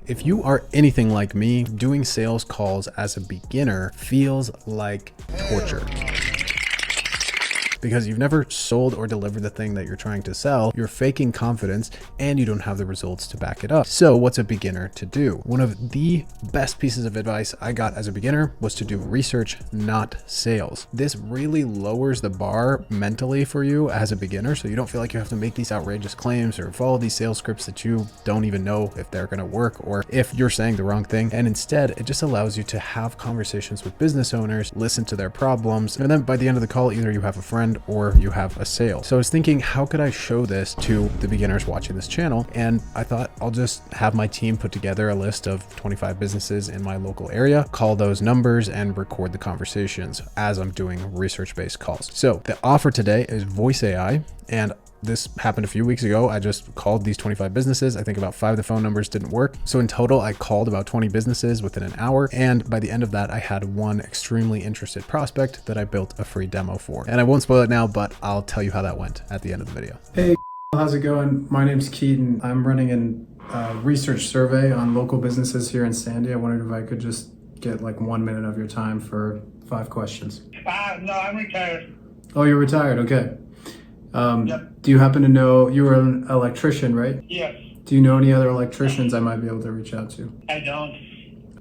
If you are anything like me, doing sales calls as a beginner feels like torture. Because you've never sold or delivered the thing that you're trying to sell, you're faking confidence, and you don't have the results to back it up. So what's a beginner to do? One of the best pieces of advice I got as a beginner was to do research, not sales. This really lowers the bar mentally for you as a beginner, so you don't feel like you have to make these outrageous claims or follow these sales scripts that you don't even know if they're gonna work or if you're saying the wrong thing. And instead, it just allows you to have conversations with business owners, listen to their problems, and then by the end of the call, either you have a friend or you have a sale. So I was thinking, how could I show this to the beginners watching this channel? And I thought I'll just have my team put together a list of 25 businesses in my local area, call those numbers and record the conversations as I'm doing research-based calls. So the offer today is voice AI, and this happened a few weeks ago. I just called these 25 businesses. I think about 5 of the phone numbers didn't work. So in total, I called about 20 businesses within an hour. And by the end of that, I had one extremely interested prospect that I built a free demo for. And I won't spoil it now, but I'll tell you how that went at the end of the video. Hey, how's it going? My name's Keaton. I'm running a research survey on local businesses here in Sandy. I wondered if I could just get like 1 minute of your time for 5 questions. No, I'm retired. Oh, you're retired. Okay. Yep. Do you happen to know, you were an electrician, right? Yes, Do you know any other electricians I might be able to reach out to? I don't.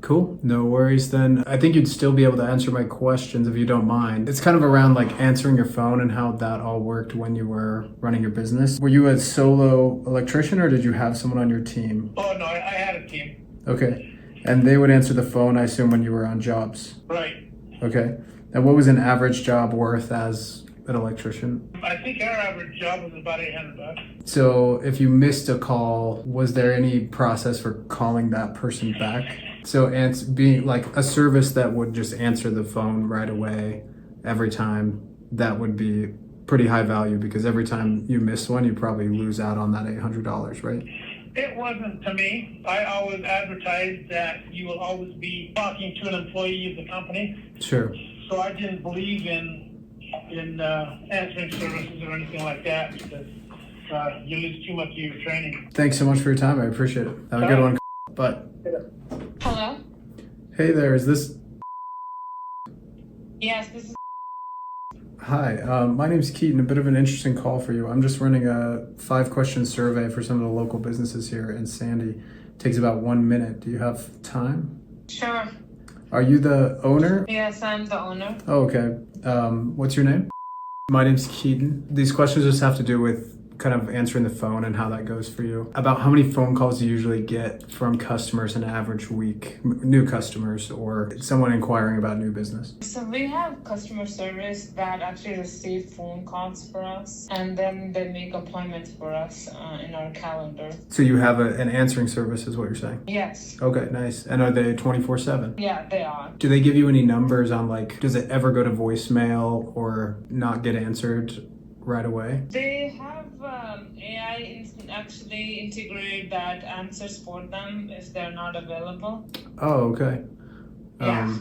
Cool. No worries then. I think you'd still be able to answer my questions if you don't mind. It's kind of around like answering your phone and how that all worked when you were running your business. Were you a solo electrician or did you have someone on your team? Oh, no, I had a team. Okay. And they would answer the phone, I assume, when you were on jobs. Right. Okay. And what was an average job worth as an electrician? I think our average job was about $800. So if you missed a call, was there any process for calling that person back? So being like a service that would just answer the phone right away every time, that would be pretty high value because every time you miss one, you probably lose out on that $800, right? It wasn't to me. I always advertised that you will always be talking to an employee of the company. Sure. So I didn't believe in answering services or anything like that because you lose too much of your training. Thanks so much for your time. I appreciate it. Have a good one. Bye. Hello? Hey there, is this? Yes, this is. Hi, my name's Keaton. A bit of an interesting call for you. I'm just running a 5-question survey for some of the local businesses here in Sandy. It takes about 1 minute. Do you have time? Sure. Are you the owner? Yes, I'm the owner. Oh, okay. What's your name? My name's Keaton. These questions just have to do with kind of answering the phone and how that goes for you. About how many phone calls do you usually get from customers in an average week, new customers or someone inquiring about new business? So we have customer service that actually receive phone calls for us and then they make appointments for us in our calendar. So you have an answering service is what you're saying? Yes. Okay, nice. And are they 24/7? Yeah, they are. Do they give you any numbers on like, does it ever go to voicemail or not get answered right away? They have AI actually integrated that answers for them if they're not available. Oh, okay. Yeah.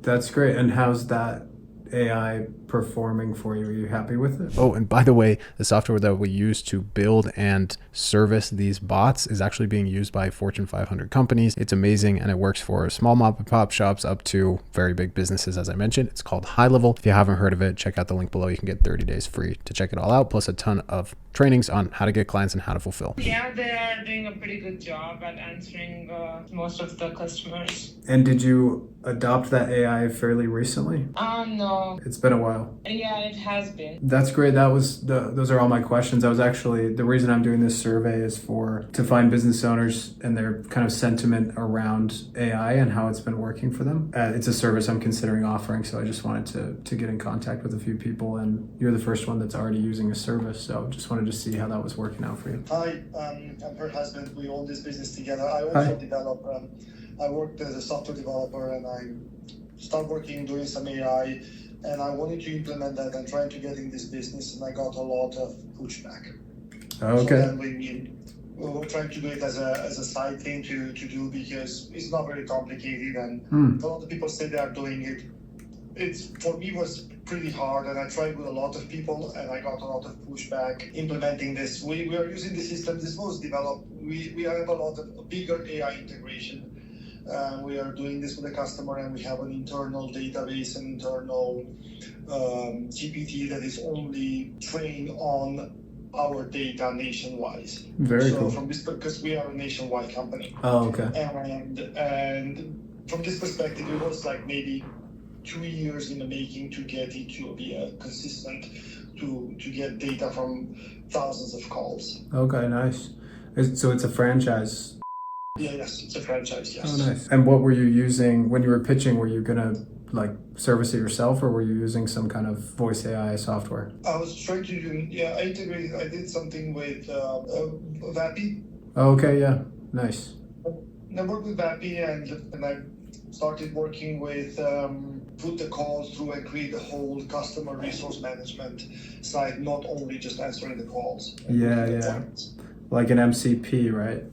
That's great. And how's that AI performing for you? Are you happy with it? Oh, and by the way, the software that we use to build and service these bots is actually being used by Fortune 500 companies. It's amazing, and it works for small mom and pop shops up to very big businesses, as I mentioned. It's called GoHighLevel. If you haven't heard of it, check out the link below. You can get 30 days free to check it all out, plus a ton of trainings on how to get clients and how to fulfill. Yeah, they are doing a pretty good job at answering most of the customers. And did you adopt that AI fairly recently? No. It's been a while. Yeah, it has been. That's great. Those are all my questions. I was actually, the reason I'm doing this survey is to find business owners and their kind of sentiment around AI and how it's been working for them. It's a service I'm considering offering, so I just wanted to get in contact with a few people, and you're the first one that's already using a service, so just wanted to see how that was working out for you. Hi, I'm her husband. We own this business together. I also develop, I worked as a software developer and I started working doing some AI, and I wanted to implement that and trying to get in this business, and I got a lot of pushback. Okay. So then we were trying to do it as a side thing to do because it's not very complicated, and a lot of people say they are doing it. it's for me was pretty hard, and I tried with a lot of people, and I got a lot of pushback implementing this. We are using the system. This was developed. We have a lot of bigger AI integration. We are doing this with the customer, and we have an internal database, an internal GPT that is only trained on our data nationwide. Very so cool. From this, because we are a nationwide company. Oh, okay. And from this perspective, it was like maybe 2 years in the making to get it to be consistent, to get data from thousands of calls. Okay, nice. So it's a franchise. Yes, it's a franchise, yes. Oh, nice. And what were you using when you were pitching? Were you gonna like service it yourself, or were you using some kind of voice AI software? I was trying to do, I integrated, I did something with Vappy. Oh, okay, yeah, nice. I worked with Vappy, and I started working with put the calls through and create a whole customer resource management side, not only just answering the calls. Yeah. Like an MCP, right?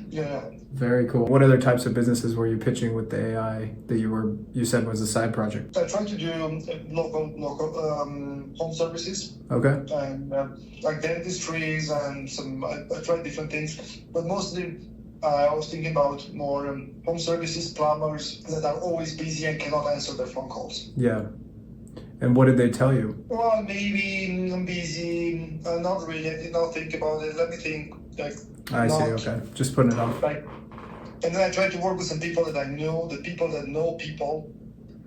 Yeah. Very cool. What other types of businesses were you pitching with the AI that you said was a side project? I tried to do local home services. Okay. And like dentistries and I tried different things, but mostly I was thinking about more home services, plumbers that are always busy and cannot answer their phone calls. Yeah. And what did they tell you? Well, maybe I'm busy, not really, I did not think about it, let me think. I see, okay. Just putting it off. And then I tried to work with some people that I knew, the people that know people,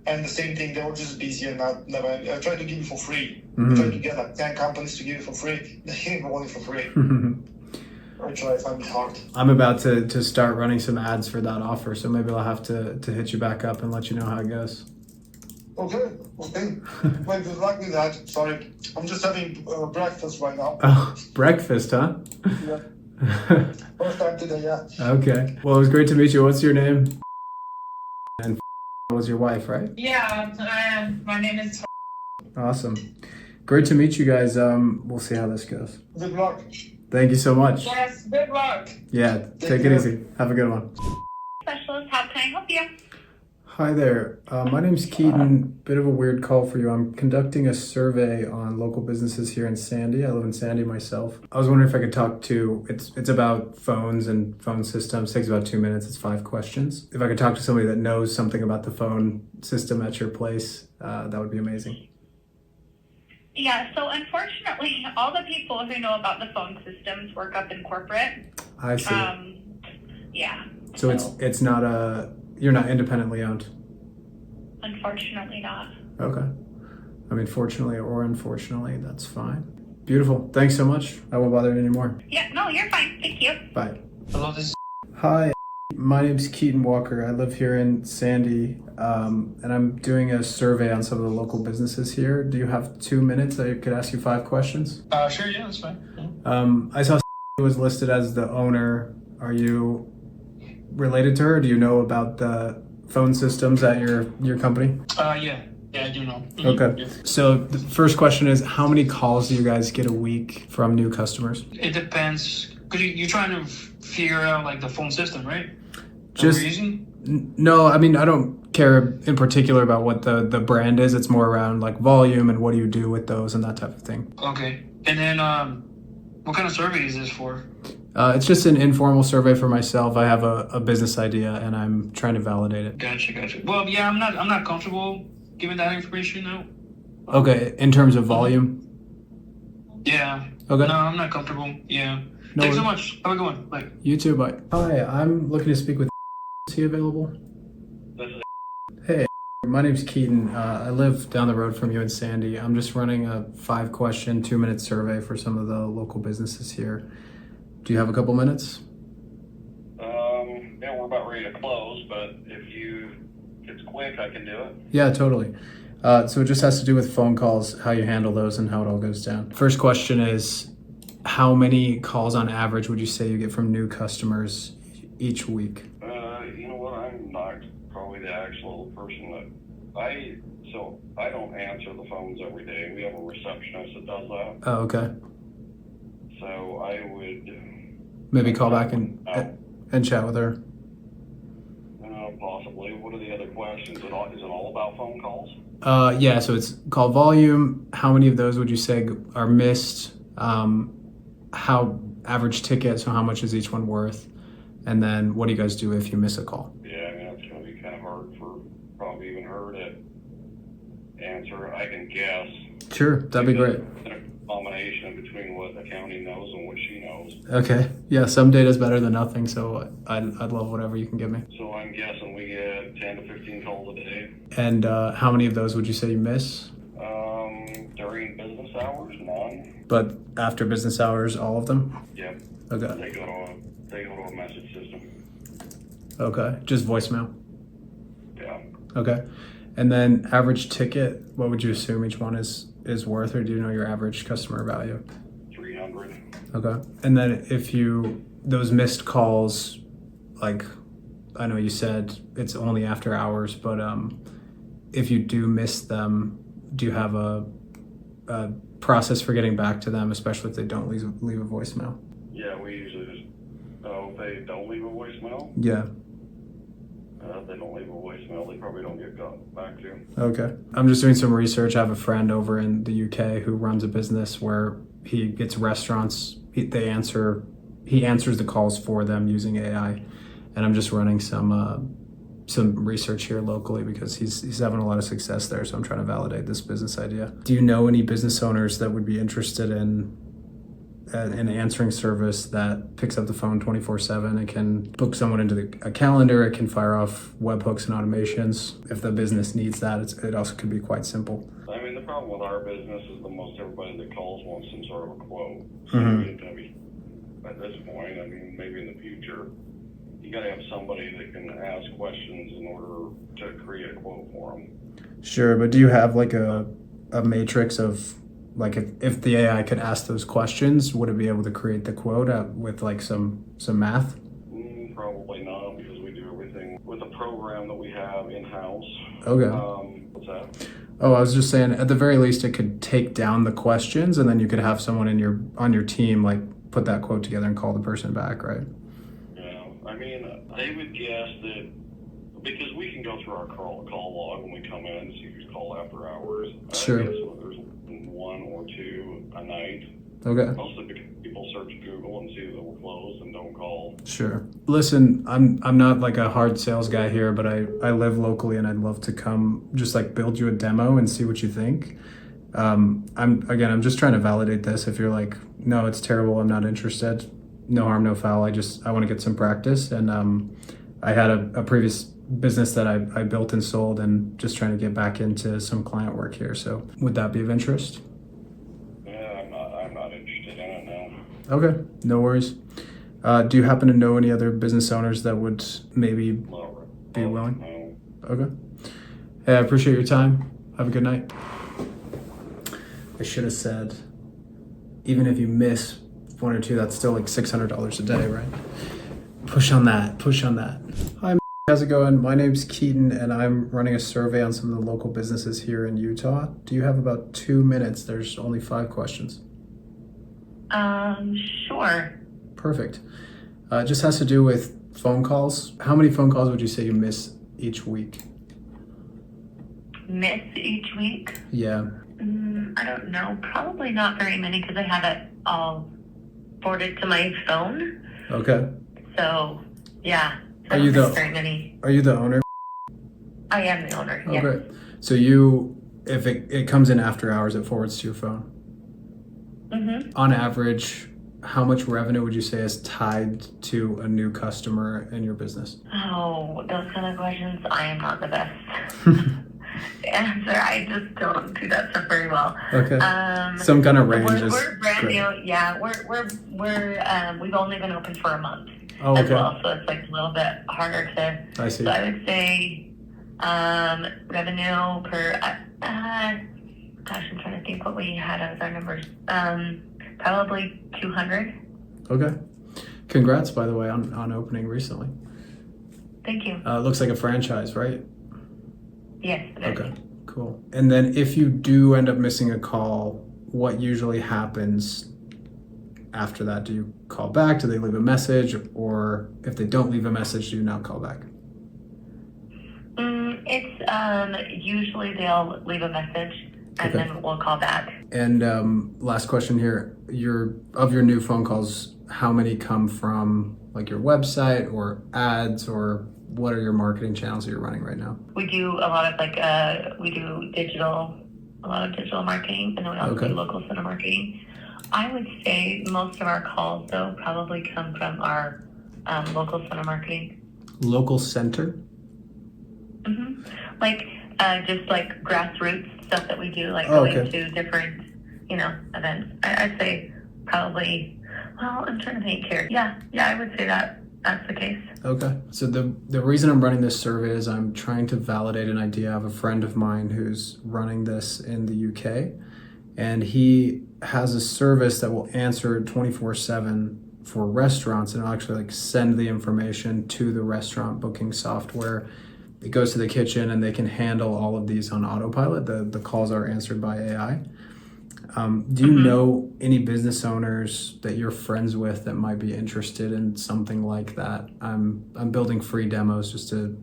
and the same thing, they were just busy and I tried to give it for free. I tried to get like 10 companies to give it for free. They didn't want it for free. I find it hard. I'm about to start running some ads for that offer, so maybe I'll have to hit you back up and let you know how it goes. Okay. Well, good luck with that. Sorry, I'm just having breakfast right now. Oh, breakfast, huh? Yeah. First time today, yeah. Okay. Well, it was great to meet you. What's your name? And was your wife, right? Yeah, my name is. Awesome. Great to meet you guys. We'll see how this goes. Good luck. Thank you so much. Yes, good luck. Yeah, take it easy. Have a good one. Specialist, how can I help you? Hi there. My name's Keaton. Bit of a weird call for you. I'm conducting a survey on local businesses here in Sandy. I live in Sandy myself. I was wondering if I could talk to, it's about phones and phone systems. It takes about 2 minutes. It's 5 questions. If I could talk to somebody that knows something about the phone system at your place, that would be amazing. Yeah, so unfortunately, all the people who know about the phone systems work up in corporate. I see. Yeah. So it's not you're not independently owned? Unfortunately not. Okay. I mean, fortunately or unfortunately, that's fine. Beautiful. Thanks so much. I won't bother you anymore. Yeah, no, you're fine. Thank you. Bye. Hello, this is Hi, my name's Keaton Walker. I live here in Sandy, and I'm doing a survey on some of the local businesses here. Do you have 2 minutes? I could ask you 5 questions. sure, yeah, that's fine. Yeah. I saw was listed as the owner. Are you related to her? Do you know about the phone systems at your company? Yeah, I do know. Mhm. Okay. Yeah. So the first question is, how many calls do you guys get a week from new customers? It depends, because you're trying to figure out like the phone system, right? Just no, I mean, I don't care in particular about what the brand is. It's more around like volume and what do you do with those and that type of thing. Okay. And then what kind of survey is this for? It's just an informal survey for myself. I have a business idea and I'm trying to validate it. Gotcha. Well, yeah, I'm not comfortable giving that information out. Okay, in terms of volume? Yeah. Okay. No, I'm not comfortable. Yeah. No Thanks so worries. much. Have a good one. Bye. You too, bye. Hi, I'm looking to speak with. Is he available? Hey, my name's Keaton. I live down the road from you in Sandy. I'm just running a 5-question, 2-minute survey for some of the local businesses here. Do you have a couple minutes? Yeah, we're about ready to close, but if it's quick, I can do it. Yeah, totally. So it just has to do with phone calls, how you handle those, and how it all goes down. First question is, how many calls on average would you say you get from new customers each week? You know what? I'm not probably the actual person I don't answer the phones every day. We have a receptionist that does that. Oh, okay. So I would Maybe call back and chat with her. possibly. Probably. What are the other questions? Is it all about phone calls? Yeah, so it's call volume. How many of those would you say are missed? How average ticket, so how much is each one worth? And then what do you guys do if you miss a call? Yeah, I mean, that's going to be kind of hard for probably even her to answer. I can guess. Sure, that'd be great. A combination between what accounting knows and what she knows. Okay, yeah, some data is better than nothing, so I'd love whatever you can give me. So I'm guessing we get 10 to 15 calls a day. And how many of those would you say you miss? During business hours, none. But after business hours, all of them? Yep. Okay. They go to a message system. Okay, just voicemail. Yeah. Okay. And then average ticket, what would you assume each one is worth, or do you know your average customer value? 300. Okay. And then if those missed calls, like, I know you said it's only after hours, but if you do miss them, do you have a process for getting back to them, especially if they don't leave a voicemail? Yeah, we usually just, if they don't leave a voicemail, Yeah. if they don't leave a voicemail, they probably don't get got back to. Okay. I'm just doing some research. I have a friend over in the UK who runs a business where he gets restaurants. He answers the calls for them using AI, and I'm just running some research here locally because he's having a lot of success there. So I'm trying to validate this business idea. Do you know any business owners that would be interested in an answering service that picks up the phone 24/7 and can book someone into a calendar? It can fire off webhooks and automations. If the business needs that, it also could be quite simple. I mean, the problem with our business is that most everybody that calls wants some sort of a quote. So Mhm. at this point, I mean, maybe in the future, you got to have somebody that can ask questions in order to create a quote for them. Sure, but do you have like a matrix of, like, if the AI could ask those questions, would it be able to create the quote with like some math? Probably not, because we do everything with a program that we have in-house. Okay. What's that? Oh, I was just saying, at the very least, it could take down the questions, and then you could have someone on your team like put that quote together and call the person back, right? Yeah, I mean, they would guess that because we can go through our call log when we come in and see who's called after hours. Sure. I guess there's one or two a night. Okay. Mostly because people search Google and see that we're closed and don't call. Sure. Listen, I'm not like a hard sales guy here, but I live locally and I'd love to come just like build you a demo and see what you think. I'm just trying to validate this. If you're like, no, it's terrible, I'm not interested, no harm, no foul. I want to get some practice. And I had a previous business that I built and sold, and just trying to get back into some client work here. So would that be of interest? Yeah, I'm not interested in it now. Okay, no worries. Do you happen to know any other business owners that would maybe be willing? No. Okay. Hey, I appreciate your time. Have a good night. I should have said, even if you miss one or two, that's still like $600 a day, right? Push on that. Hi, how's it going? My name's Keaton, and I'm running a survey on some of the local businesses here in Utah. Do you have about 2 minutes? There's only 5 questions. Sure. Perfect. It just has to do with phone calls. How many phone calls would you say you miss each week? Miss each week? Yeah. I don't know. Probably not very many because I have it all forwarded to my phone. Okay. So, yeah. Are you the very many. Are you the owner? I am the owner. Oh, Yes. great. So if it comes in after hours, it forwards to your phone. Mm-hmm. On average, how much revenue would you say is tied to a new customer in your business? Oh, those kind of questions, I am not the best to answer. I just don't do that stuff very well. Okay. Some kind of range is we're brand great. new. Yeah, we've only been open for a month Oh, as okay. well, so it's like a little bit harder to. I see. So I would say revenue per. Gosh, I'm trying to think what we had as our numbers. Probably 200. Okay. Congrats, by the way, on opening recently. Thank you. Looks like a franchise, right? Yes. it is. Okay, cool. And then if you do end up missing a call, what usually happens after that? Do you call back? Do they leave a message? Or if they don't leave a message, do you not call back? It's usually they'll leave a message and Okay. then we'll call back. And last question here: of your new phone calls, how many come from like your website or ads, or what are your marketing channels that you're running right now? We do a lot of we do a lot of digital marketing, and then we also Okay. do local center marketing. I would say most of our calls though probably come from our local center marketing. Local center. hmm Like just like grassroots stuff that we do, like Oh, going okay. to different, events. I'd say probably. Well, I'm trying to think here. Yeah, I would say that's the case. Okay. So the reason I'm running this survey is I'm trying to validate an idea of a friend of mine who's running this in the UK, and he has a service that will answer 24/7 for restaurants, and it'll actually like send the information to the restaurant booking software. It goes to the kitchen and they can handle all of these on autopilot. The calls are answered by AI. Do you know any business owners that you're friends with that might be interested in something like that? I'm building free demos just to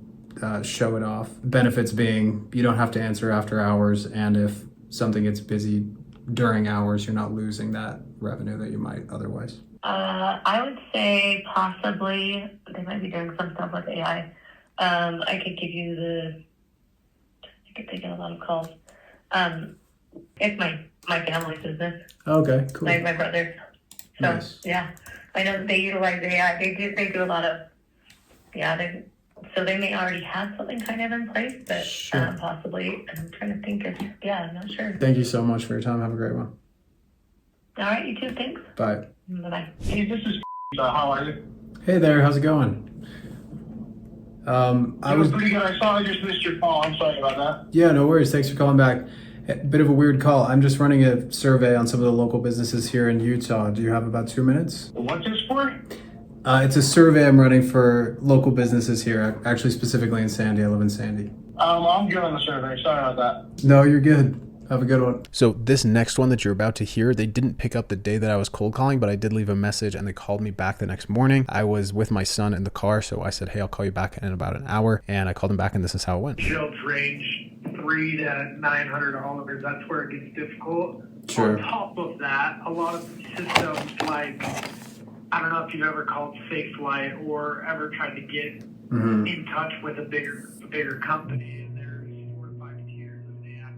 show it off. Benefits being you don't have to answer after hours, and if something gets busy during hours, you're not losing that revenue that you might otherwise. I would say possibly they might be doing some stuff with AI. I could give you I could take a lot of calls. It's my family's business, Okay, cool. my brother. So Nice. yeah, I know they utilize AI. They do a lot of so they may already have something kind of in place, but Sure. possibly. I'm trying to think I'm not sure. Thank you so much for your time. Have a great one. All right, you too. Thanks. Bye. Bye bye. Hey, this is how are you? Hey there, how's it going? I was pretty good. I saw I just missed your call. I'm sorry about that. Yeah, no worries. Thanks for calling back. A bit of a weird call. I'm just running a survey on some of the local businesses here in Utah. Do you have about 2 minutes? What's this for? It's a survey I'm running for local businesses here, actually specifically in Sandy. I live in Sandy. I'm good on the survey. Sorry about that. No, you're good. Have a good one. So this next one that you're about to hear, they didn't pick up the day that I was cold calling, but I did leave a message and they called me back the next morning. I was with my son in the car, so I said, hey, I'll call you back in about an hour. And I called him back and this is how it went. Shields range $300 to $900. That's where it gets difficult. Sure. On top of that, a lot of systems like, I don't know if you've ever called SafeLight or ever tried to get in touch with a bigger company. And there's 4 to 5 tiers of the app.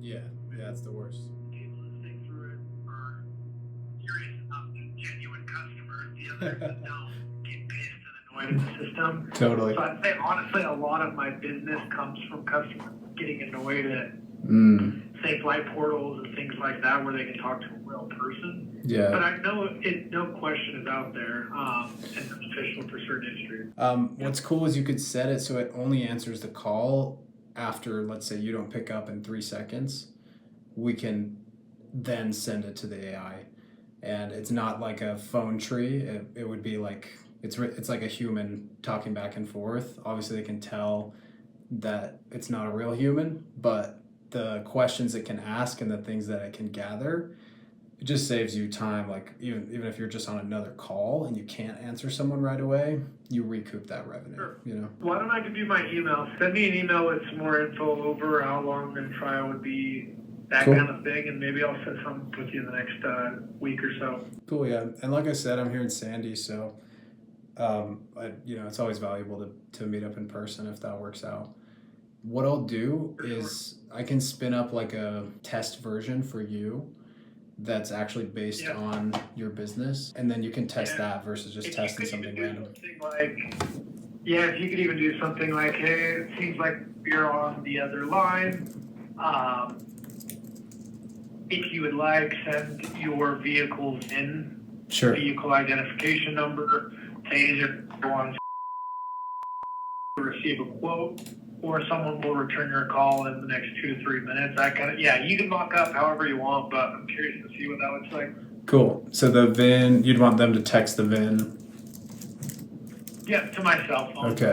Yeah, that's the worst. People listening through it are serious enough and genuine customers. The others that don't get pissed and annoyed at the system. Totally. So I'd say honestly, a lot of my business comes from customers getting annoyed at safe light portals and things like that, where they can talk to a real person. Yeah. But I know no question is out there, and it's beneficial for certain industries. What's cool is you could set it so it only answers the call after, let's say, you don't pick up in 3 seconds. We can then send it to the AI, and it's not like a phone tree. It would be like it's like a human talking back and forth. Obviously, they can tell that it's not a real human, but the questions it can ask and the things that it can gather, it just saves you time. Like even if you're just on another call and you can't answer someone right away, you recoup that revenue. Sure. You know. Why don't I give you my email? Send me an email with some more info over how long the trial would be, that Cool. kind of thing, and maybe I'll set something with you in the next week or so. Cool, yeah. And like I said, I'm here in Sandy, so it's always valuable to meet up in person if that works out. What I'll do is I can spin up like a test version for you that's actually based on your business, and then you can test that versus just testing something random. If you could even do something like, hey, it seems like you're on the other line. If you would like, send your vehicle's VIN, Sure. vehicle identification number, to either go on to receive a quote, or someone will return your call in the next 2 to 3 minutes. You can mock up however you want, but I'm curious to see what that looks like. Cool. So the VIN, you'd want them to text the VIN. Yeah, to my cell phone. Okay.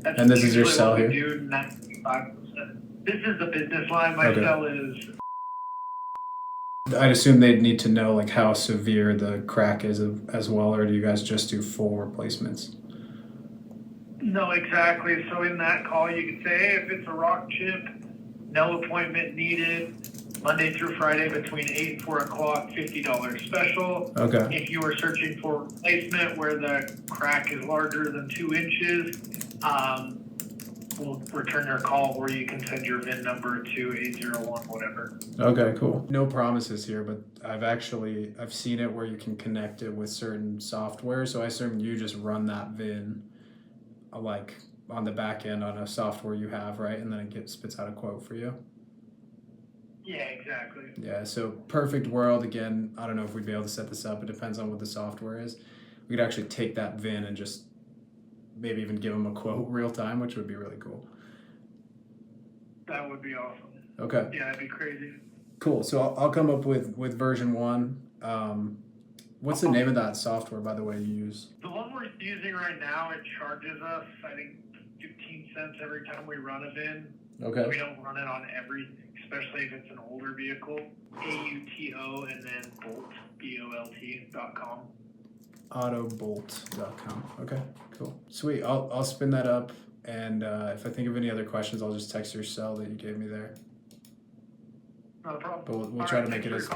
That's And this is your usually cell what we here? do 95%. This is the business line. My Okay. cell is. I'd assume they'd need to know like how severe the crack is as well, or do you guys just do full replacements? No, exactly. So in that call, you could say, hey, if it's a rock chip, no appointment needed, Monday through Friday between 8 and 4 o'clock, $50 special. Okay. If you are searching for replacement where the crack is larger than 2 inches, we'll return your call where you can send your VIN number to 801, whatever. Okay, cool. No promises here, but I've seen it where you can connect it with certain software. So I assume you just run that VIN like on the back end on a software you have, right? And then it spits out a quote for you. Yeah, exactly. Yeah, so perfect world. Again, I don't know if we'd be able to set this up. It depends on what the software is. We could actually take that VIN and just maybe even give them a quote real time, which would be really cool. That would be awesome. Okay. Yeah, that'd be crazy. Cool. So I'll come up with version 1. What's the name of that software, by the way, you use? The one we're using right now, it charges us, I think, 15 cents every time we run a VIN. Okay. We don't run it on every, especially if it's an older vehicle. AUTO and then Bolt, BOLT.com. Autobolt.com. Okay, cool. Sweet. I'll spin that up, and if I think of any other questions, I'll just text your cell that you gave me there. Not a problem. But we'll try to make it as...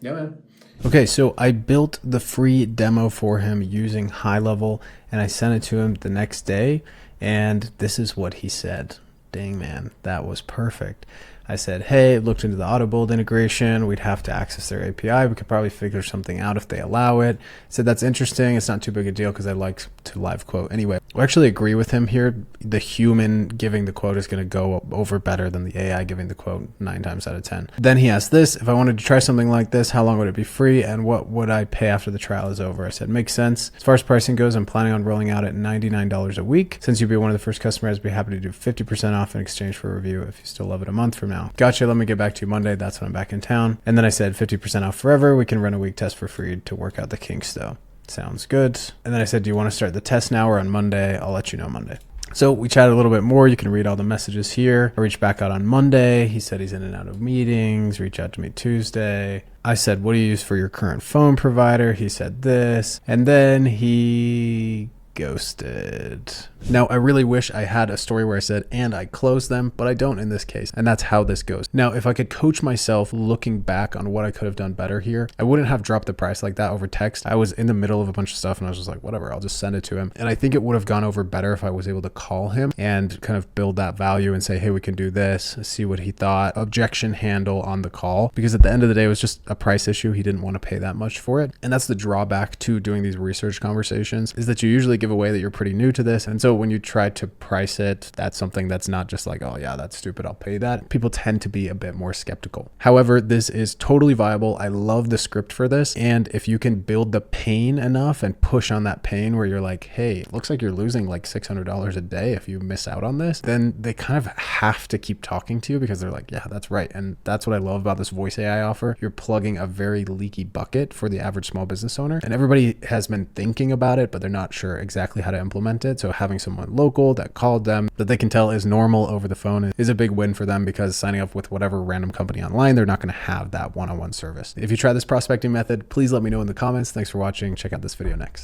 Yeah, man. Okay, so I built the free demo for him using GoHighLevel, and I sent it to him the next day, and this is what he said. Dang, man, that was perfect. I said, hey, looked into the AutoBuild integration. We'd have to access their API. We could probably figure something out if they allow it. Said, that's interesting. It's not too big a deal because I like to live quote. Anyway, I actually agree with him here. The human giving the quote is going to go over better than the AI giving the quote 9 times out of 10. Then he asked this, if I wanted to try something like this, how long would it be free and what would I pay after the trial is over? I said, makes sense. As far as pricing goes, I'm planning on rolling out at $99 a week. Since you'd be one of the first customers, I'd be happy to do 50% off in exchange for a review if you still love it a month from now. Gotcha, let me get back to you Monday. That's when I'm back in town. And then I said 50% off forever. We can run a week test for free to work out the kinks though. Sounds good. And then I said, do you want to start the test now or on Monday? I'll let you know Monday. So we chatted a little bit more. You can read all the messages here. I reached back out on Monday. He said he's in and out of meetings. Reach out to me Tuesday. I said, what do you use for your current phone provider? He said this. And then he ghosted. Now, I really wish I had a story where I said, and I closed them, but I don't in this case. And that's how this goes. Now, if I could coach myself looking back on what I could have done better here, I wouldn't have dropped the price like that over text. I was in the middle of a bunch of stuff and I was just like, whatever, I'll just send it to him. And I think it would have gone over better if I was able to call him and kind of build that value and say, hey, we can do this, see what he thought, objection handle on the call. Because at the end of the day, it was just a price issue. He didn't want to pay that much for it. And that's the drawback to doing these research conversations, is that you usually give away that you're pretty new to this. And so when you try to price it, that's something that's not just like, oh yeah, that's stupid, I'll pay that. People tend to be a bit more skeptical. However, this is totally viable. I love the script for this. And if you can build the pain enough and push on that pain where you're like, hey, it looks like you're losing like $600 a day if you miss out on this, then they kind of have to keep talking to you because they're like, yeah, that's right. And that's what I love about this voice AI offer. You're plugging a very leaky bucket for the average small business owner. And everybody has been thinking about it, but they're not sure exactly how to implement it. So having someone local that called them that they can tell is normal over the phone is a big win for them, because signing up with whatever random company online, they're not going to have that one-on-one service. If you try this prospecting method, please let me know in the comments. Thanks for watching. Check out this video next.